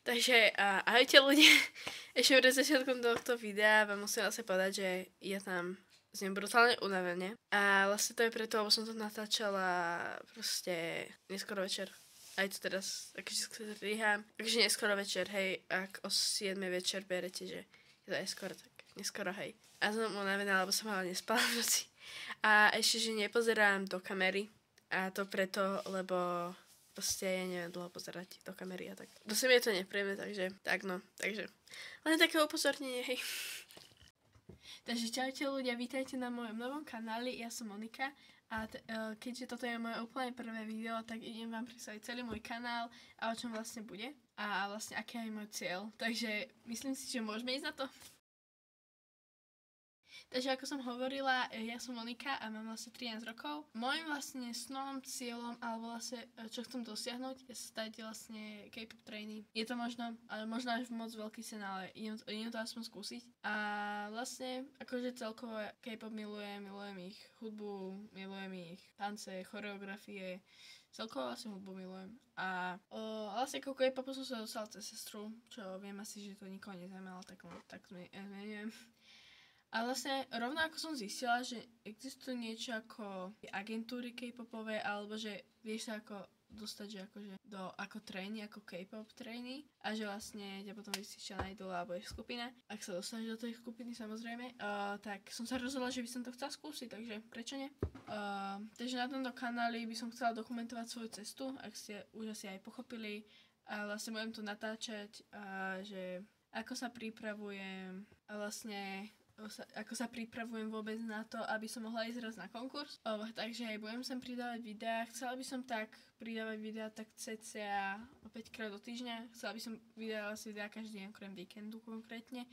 Takže ahojte ľudia. Ešte pred začiatkom tohto videa vám musím vlastne povedať, že ja tam znem brutálne unavené. A vlastne to je preto, lebo som to natáčala proste neskoro večer. Aj to teraz, akože sa strihám. Takže neskoro večer, hej, ak o 7 večer berete, že je to aj skoro, tak neskoro, hej. A som unavená, lebo som ale nespala v noci. A ešte, že nepozerám do kamery. A to preto, lebo proste ja neviem dlho pozerať do kamery a tak. Dosť mi je to nepríjemné, takže tak no. Takže len také upozornenie, hej. Takže čaute ľudia, vítajte na mojom novom kanáli, ja som Monika a keďže toto je moje úplne prvé video, tak idem vám predstaviť celý môj kanál a o čom vlastne bude a vlastne aký je môj cieľ. Takže myslím si, že môžeme ísť na to. Takže ako som hovorila, ja som Monika a mám vlastne 13 rokov. Môjim vlastne snom, cieľom, alebo vlastne čo chcem dosiahnuť, je stať vlastne K-pop trainee. Je to možno, ale možno až moc veľký sen, ale idem to aspoň skúsiť. A vlastne, akože celkovo K-pop milujem ich hudbu, milujem ich tance, choreografie, celkovo vlastne hudbu milujem. A vlastne ako K-popu som sa dostala cez sestru, čo viem asi, že to nikoho nezaujímalo, tak neviem. A vlastne rovno ako som zistila, že existuje niečo ako agentúry K-popové, alebo že vieš sa ako dostať, že akože ako trainee, ako K-pop trainee a že vlastne ťa potom vysíča na idole alebo je skupina. Ak sa dostaneš do tej skupiny samozrejme, tak som sa rozhodla, že by som to chcela skúsiť, takže prečo nie? Takže na tomto kanáli by som chcela dokumentovať svoju cestu, ak ste už asi aj pochopili. A vlastne budem tu natáčať, že ako sa pripravujem a vlastne ako sa pripravujem vôbec na to, aby som mohla ísť raz na konkurs. Takže aj budem sem pridávať videá. Chcela by som tak pridávať videá tak cca 5 krát do týždňa. Chcela by som vydávať si videá každý deň, okrem víkendu konkrétne.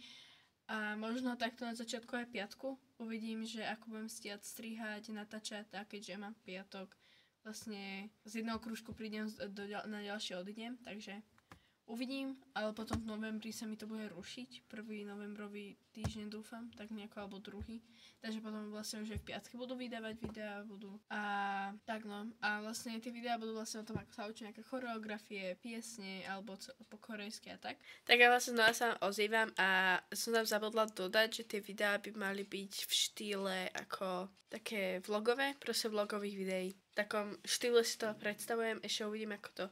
A možno takto na začiatku aj piatku. Uvidím, že ako budem stíhať strihať, natáčať, a keďže mám piatok, vlastne z jedného krúžku prídem na ďalšie odídem, takže uvidím, ale potom v novembri sa mi to bude rušiť, 1. novembrový týždeň dúfam, tak nejako alebo druhý, takže potom vlastne už aj v piatky budú vydávať videá, a tak no, a vlastne tie videá budú vlastne o tom, ako sa učím nejaké choreografie, piesne, alebo po korejsky a tak. Tak ja vlastne znova sa ozývam a som tam zabudla dodať, že tie videá by mali byť v štýle ako také vlogové, proste vlogových videí. V takom štýle si to predstavujem, ešte uvidím, ako to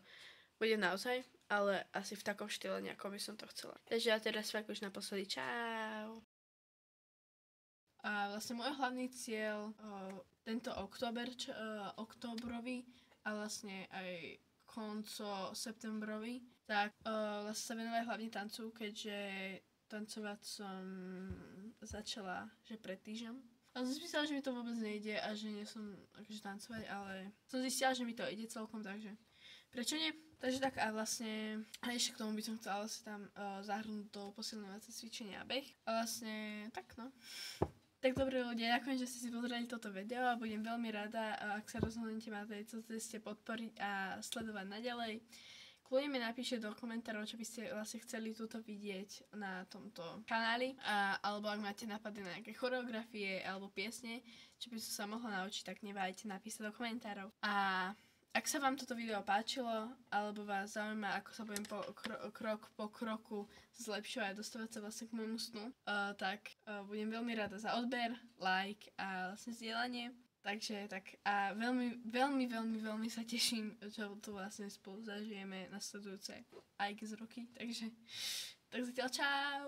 bude naozaj, ale asi v takom štýle nejako by som to chcela. Takže ja teraz fakt už naposledy. Čau! A vlastne môj hlavný cieľ tento októbrový a vlastne aj konco septembrový, tak vlastne sa venovať hlavne tancu, keďže tancovať som začala, že pred týždňom. A som si myslela, že mi to vôbec nejde a že nie som akože tancovať, ale som zistila, že mi to ide celkom, takže prečo nie? Takže tak a vlastne a ešte k tomu by som chcela vlastne tam zahrnúť do posilňovacie cvičenia a beh. A vlastne tak no. Tak dobre ľudia, ďakujem, že ste si pozreli toto video a budem veľmi rada, ak sa rozhodnete ma tejto ceste podporiť a sledovať naďalej. Kľudne mi napíšte do komentárov, čo by ste vlastne chceli túto vidieť na tomto kanáli, alebo ak máte nápady na nejaké choreografie alebo piesne, čo by som sa mohla naučiť, tak neváhajte napísať do komentárov. A ak sa vám toto video páčilo, alebo vás zaujíma, ako sa budem krok po kroku zlepšovať a dostávať sa vlastne k môjmu snu, tak budem veľmi rada za odber, like a vlastne zdieľanie. Takže tak a veľmi sa teším, čo tu vlastne spolu zažijeme nasledujúce aj z roky. Takže tak zatiaľ čau!